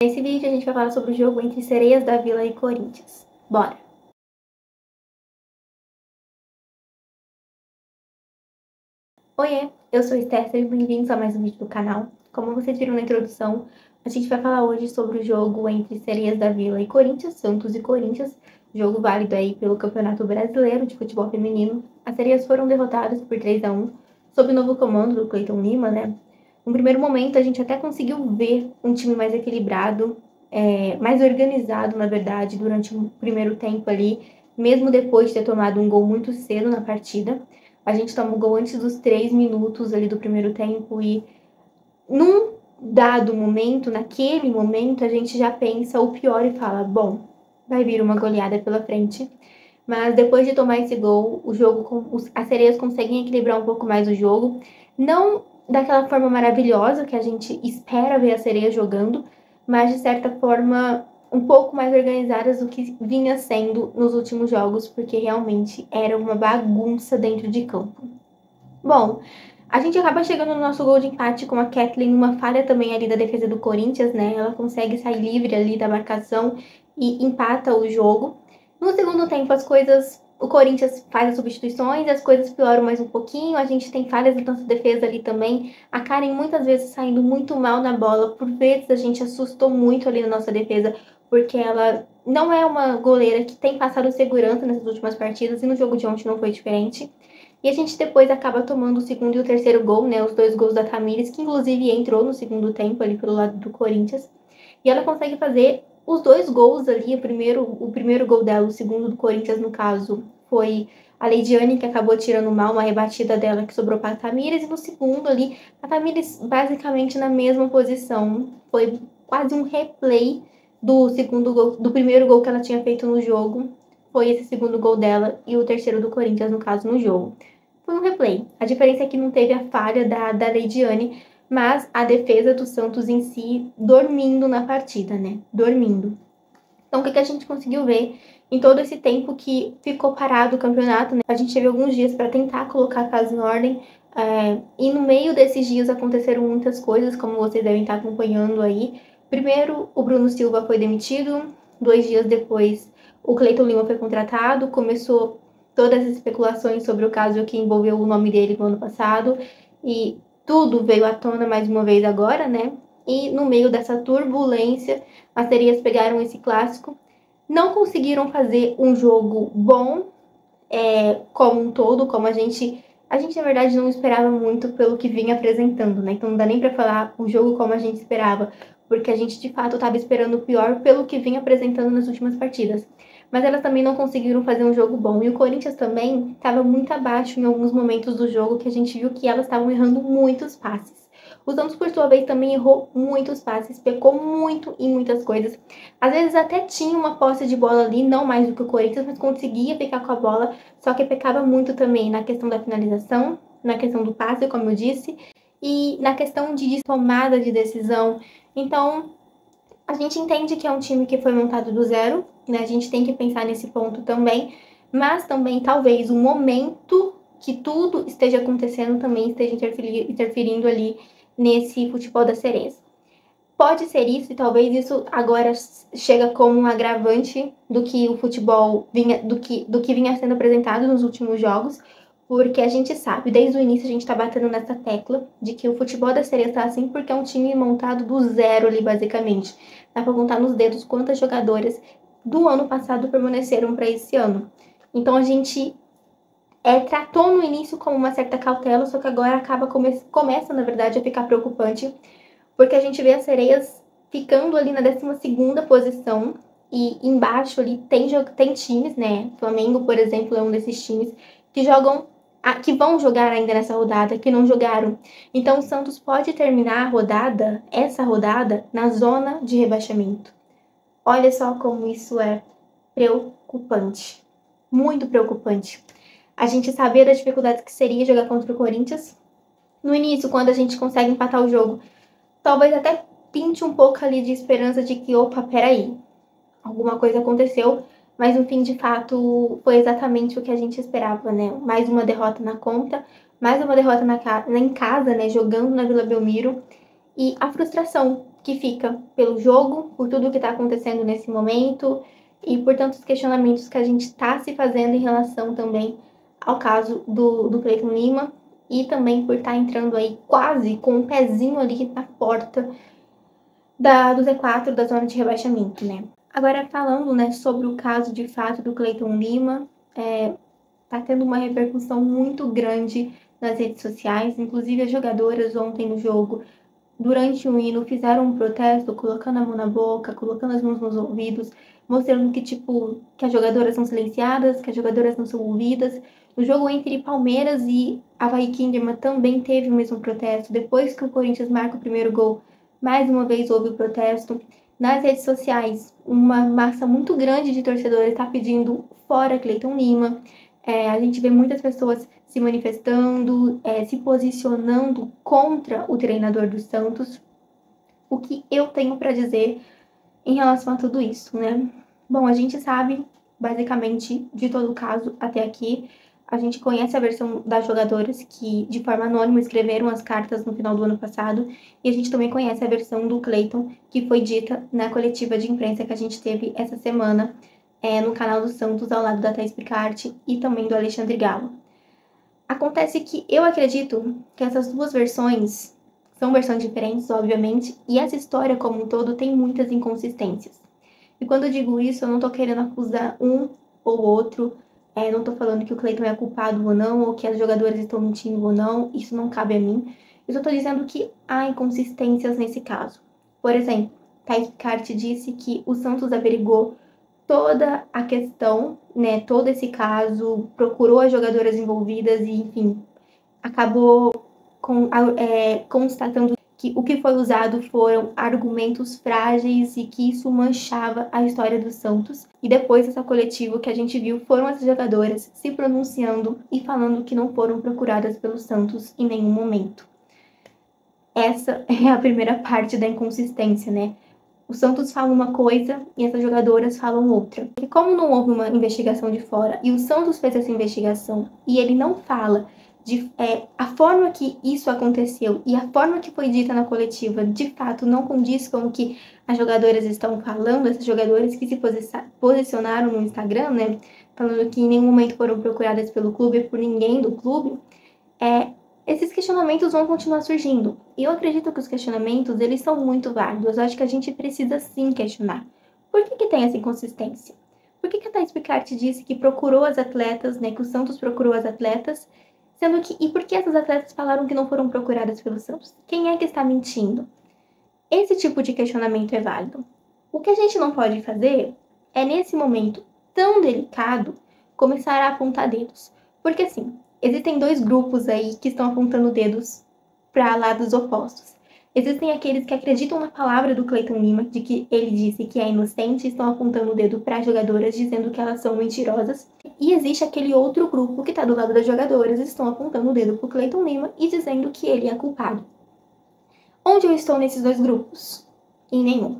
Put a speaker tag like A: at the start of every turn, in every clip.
A: Nesse vídeo a gente vai falar sobre o jogo entre Sereias da Vila e Corinthians. Bora! Oiê, eu sou Esther, sejam bem-vindos a mais um vídeo do canal. Como vocês viram na introdução, a gente vai falar hoje sobre o jogo entre Sereias da Vila e Corinthians, Santos e Corinthians, jogo válido aí pelo Campeonato Brasileiro de Futebol Feminino. As Sereias foram derrotadas por 3-1, sob o novo comando do Cleiton Lima, né? No primeiro momento a gente até conseguiu ver um time mais equilibrado, mais organizado, na verdade, durante o primeiro tempo ali, mesmo depois de ter tomado um gol muito cedo na partida. A gente toma o gol antes dos 3 minutos ali do primeiro tempo e num dado momento, naquele momento, a gente já pensa o pior e fala, bom, vai vir uma goleada pela frente. Mas depois de tomar esse gol, as Sereias conseguem equilibrar um pouco mais o jogo. Não daquela forma maravilhosa que a gente espera ver a Sereia jogando, mas de certa forma um pouco mais organizadas do que vinha sendo nos últimos jogos, porque realmente era uma bagunça dentro de campo. Bom, a gente acaba chegando no nosso gol de empate com a Kathleen, uma falha também ali da defesa do Corinthians, né? Ela consegue sair livre ali da marcação e empata o jogo. No segundo tempo, o Corinthians faz as substituições, as coisas pioram mais um pouquinho, a gente tem falhas na nossa defesa ali também. A Karen muitas vezes saindo muito mal na bola, por vezes a gente assustou muito ali na nossa defesa, porque ela não é uma goleira que tem passado segurança nessas últimas partidas, e no jogo de ontem não foi diferente. E a gente depois acaba tomando o segundo e o terceiro gol, né? Os dois gols da Tamires, que inclusive entrou no segundo tempo ali pelo lado do Corinthians. E ela consegue fazer os dois gols ali, o primeiro gol dela, o segundo do Corinthians, no caso, foi a Leidiane, que acabou tirando mal uma rebatida dela que sobrou para a Tamires, e no segundo ali, a Tamires basicamente na mesma posição. Foi quase um replay do primeiro gol que ela tinha feito no jogo. Foi esse segundo gol dela e o terceiro do Corinthians, no caso, no jogo. Foi um replay. A diferença é que não teve a falha da Leidiane, mas a defesa do Santos em si dormindo na partida, né? Dormindo. Então, o que a gente conseguiu ver em todo esse tempo que ficou parado o campeonato, né? A gente teve alguns dias para tentar colocar a casa em ordem, e no meio desses dias aconteceram muitas coisas, como vocês devem estar acompanhando aí. Primeiro, o Bruno Silva foi demitido. 2 dias depois, o Cleiton Lima foi contratado. Começou todas as especulações sobre o caso que envolveu o nome dele no ano passado. E tudo veio à tona mais uma vez agora, né? E no meio dessa turbulência, as Sereias pegaram esse clássico, não conseguiram fazer um jogo bom, como um todo, como a gente na verdade não esperava muito pelo que vinha apresentando, né? Então não dá nem para falar o jogo como a gente esperava, porque a gente de fato estava esperando o pior pelo que vinha apresentando nas últimas partidas. Mas elas também não conseguiram fazer um jogo bom. E o Corinthians também estava muito abaixo em alguns momentos do jogo, que a gente viu que elas estavam errando muitos passes. O Santos, por sua vez, também errou muitos passes, pecou muito em muitas coisas. Às vezes até tinha uma posse de bola ali, não mais do que o Corinthians, mas conseguia ficar com a bola, só que pecava muito também na questão da finalização, na questão do passe, como eu disse, e na questão de tomada de decisão. Então, a gente entende que é um time que foi montado do zero, né? A gente tem que pensar nesse ponto também, mas também talvez o momento que tudo esteja acontecendo também esteja interferindo ali nesse futebol das Sereias. Pode ser isso, e talvez isso agora chega como um agravante do que o futebol vinha, do que vinha sendo apresentado nos últimos jogos, porque a gente sabe, desde o início a gente tá batendo nessa tecla de que o futebol da Sereias tá assim porque é um time montado do zero ali, basicamente. Dá pra contar nos dedos quantas jogadoras do ano passado permaneceram para esse ano. Então a gente tratou no início como uma certa cautela, só que agora começa, na verdade, a ficar preocupante, porque a gente vê as Sereias ficando ali na 12ª posição, e embaixo ali tem times, né? Flamengo, por exemplo, é um desses times que vão jogar ainda nessa rodada, que não jogaram. Então o Santos pode terminar essa rodada, na zona de rebaixamento. Olha só como isso é preocupante. Muito preocupante. A gente sabia das dificuldades que seria jogar contra o Corinthians. No início, quando a gente consegue empatar o jogo, talvez até pinte um pouco ali de esperança de que, opa, peraí, alguma coisa aconteceu, mas no fim, de fato, foi exatamente o que a gente esperava, né? Mais uma derrota na conta, mais uma derrota em casa, né? Jogando na Vila Belmiro. E a frustração que fica pelo jogo, por tudo que está acontecendo nesse momento e por tantos questionamentos que a gente está se fazendo em relação também ao caso do Cleiton Lima e também por estar entrando aí quase com um pezinho ali na porta do Z4, da zona de rebaixamento, né? Agora falando, né, sobre o caso de fato do Cleiton Lima, tá tendo uma repercussão muito grande nas redes sociais, inclusive as jogadoras ontem no jogo, durante o hino, fizeram um protesto, colocando a mão na boca, colocando as mãos nos ouvidos, mostrando que, tipo, que as jogadoras são silenciadas, que as jogadoras não são ouvidas. No jogo entre Palmeiras e Avaí Kinderman também teve o mesmo protesto. Depois que o Corinthians marca o primeiro gol, mais uma vez houve o protesto. Nas redes sociais, uma massa muito grande de torcedores está pedindo fora Cleiton Lima. A gente vê muitas pessoas se manifestando, se posicionando contra o treinador do Santos. O que eu tenho para dizer em relação a tudo isso, né? Bom, a gente sabe, basicamente, de todo o caso até aqui. A gente conhece a versão das jogadoras que, de forma anônima, escreveram as cartas no final do ano passado. E a gente também conhece a versão do Cleiton, que foi dita na coletiva de imprensa que a gente teve essa semana no canal do Santos, ao lado da Thaís Picarte e também do Alexandre Galo. Acontece que eu acredito que essas duas versões são versões diferentes, obviamente, e essa história como um todo tem muitas inconsistências. E quando eu digo isso, eu não tô querendo acusar um ou outro, não tô falando que o Cleiton é culpado ou não, ou que as jogadoras estão mentindo ou não, isso não cabe a mim. Eu só tô dizendo que há inconsistências nesse caso. Por exemplo, Thaís Picarte disse que o Santos averigou toda a questão, né, todo esse caso, procurou as jogadoras envolvidas e, enfim, acabou constatando que o que foi usado foram argumentos frágeis e que isso manchava a história do Santos. E depois dessa coletiva que a gente viu, foram as jogadoras se pronunciando e falando que não foram procuradas pelo Santos em nenhum momento. Essa é a primeira parte da inconsistência, né? O Santos fala uma coisa e essas jogadoras falam outra. E como não houve uma investigação de fora e o Santos fez essa investigação e ele não fala a forma que isso aconteceu e a forma que foi dita na coletiva de fato não condiz com o que as jogadoras estão falando, essas jogadoras que se posicionaram no Instagram, né, falando que em nenhum momento foram procuradas pelo clube, por ninguém do clube, esses questionamentos vão continuar surgindo. E eu acredito que os questionamentos, eles são muito válidos. Eu acho que a gente precisa sim questionar. Por que tem essa inconsistência? Por que a Thaís Picarte disse que procurou as atletas, né, que o Santos procurou as atletas, sendo que... E por que essas atletas falaram que não foram procuradas pelo Santos? Quem é que está mentindo? Esse tipo de questionamento é válido. O que a gente não pode fazer é, nesse momento tão delicado, começar a apontar dedos. Porque, assim, existem dois grupos aí que estão apontando dedos para lados opostos. Existem aqueles que acreditam na palavra do Cleiton Lima, de que ele disse que é inocente, e estão apontando o dedo para as jogadoras, dizendo que elas são mentirosas. E existe aquele outro grupo que está do lado das jogadoras, e estão apontando o dedo para o Cleiton Lima e dizendo que ele é culpado. Onde eu estou nesses dois grupos? Em nenhum.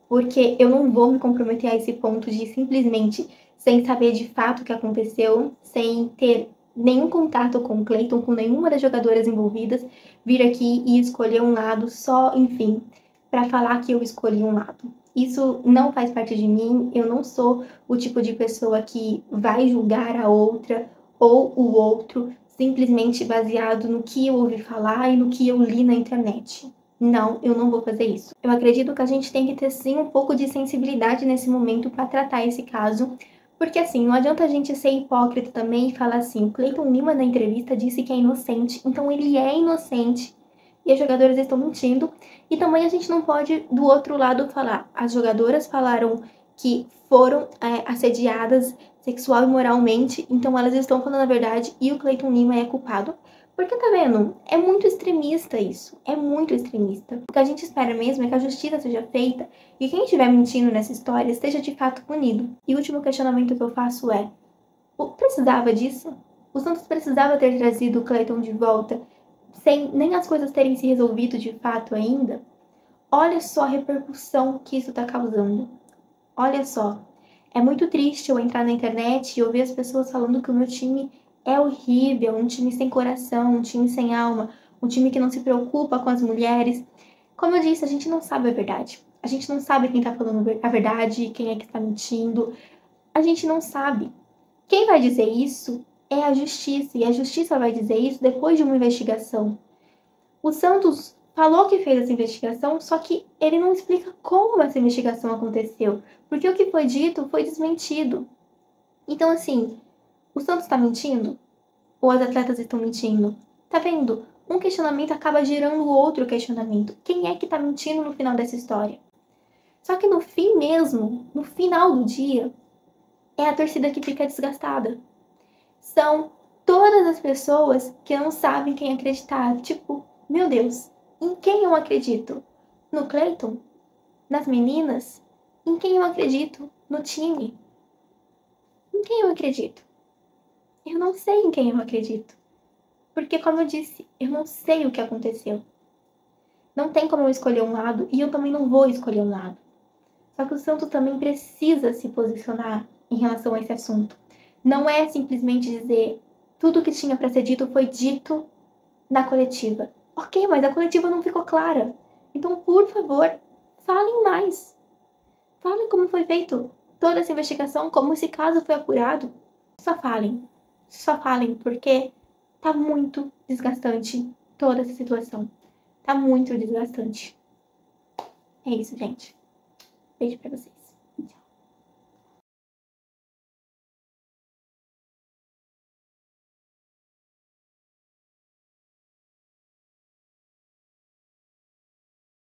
A: Porque eu não vou me comprometer a esse ponto de simplesmente, sem saber de fato o que aconteceu, sem ter nenhum contato com o Cleiton, com nenhuma das jogadoras envolvidas, vir aqui e escolher um lado só, enfim, para falar que eu escolhi um lado. Isso não faz parte de mim, eu não sou o tipo de pessoa que vai julgar a outra ou o outro simplesmente baseado no que eu ouvi falar e no que eu li na internet. Não, eu não vou fazer isso. Eu acredito que a gente tem que ter sim um pouco de sensibilidade nesse momento para tratar esse caso, porque assim, não adianta a gente ser hipócrita também e falar assim, o Cleiton Lima na entrevista disse que é inocente, então ele é inocente e as jogadoras estão mentindo. E também a gente não pode, do outro lado, falar, as jogadoras falaram que foram assediadas sexual e moralmente, então elas estão falando a verdade e o Cleiton Lima é culpado. Porque tá vendo? É muito extremista isso. É muito extremista. O que a gente espera mesmo é que a justiça seja feita e quem estiver mentindo nessa história esteja de fato punido. E o último questionamento que eu faço é: precisava disso? O Santos precisava ter trazido o Cleiton de volta sem nem as coisas terem se resolvido de fato ainda? Olha só a repercussão que isso tá causando. Olha só. É muito triste eu entrar na internet e ouvir as pessoas falando que o meu time é horrível, um time sem coração, um time sem alma, um time que não se preocupa com as mulheres. Como eu disse, a gente não sabe a verdade. A gente não sabe quem tá falando a verdade, quem é que está mentindo. A gente não sabe. Quem vai dizer isso é a justiça, e a justiça vai dizer isso depois de uma investigação. O Santos falou que fez essa investigação, só que ele não explica como essa investigação aconteceu, porque o que foi dito foi desmentido. Então, assim, o Santos está mentindo? Ou as atletas estão mentindo? Tá vendo? Um questionamento acaba gerando outro questionamento. Quem é que tá mentindo no final dessa história? Só que no fim mesmo, no final do dia, é a torcida que fica desgastada. São todas as pessoas que não sabem quem acreditar. Tipo, meu Deus, em quem eu acredito? No Cleiton? Nas meninas? Em quem eu acredito? No time? Em quem eu acredito? Eu não sei em quem eu acredito. Porque, como eu disse, eu não sei o que aconteceu. Não tem como eu escolher um lado e eu também não vou escolher um lado. Só que o Santos também precisa se posicionar em relação a esse assunto. Não é simplesmente dizer tudo o que tinha para ser dito foi dito na coletiva. Ok, mas a coletiva não ficou clara. Então, por favor, falem mais. Falem como foi feito toda essa investigação, como esse caso foi apurado. Só falem. Só falem, porque tá muito desgastante toda essa situação. Tá muito desgastante. É isso, gente. Beijo pra vocês.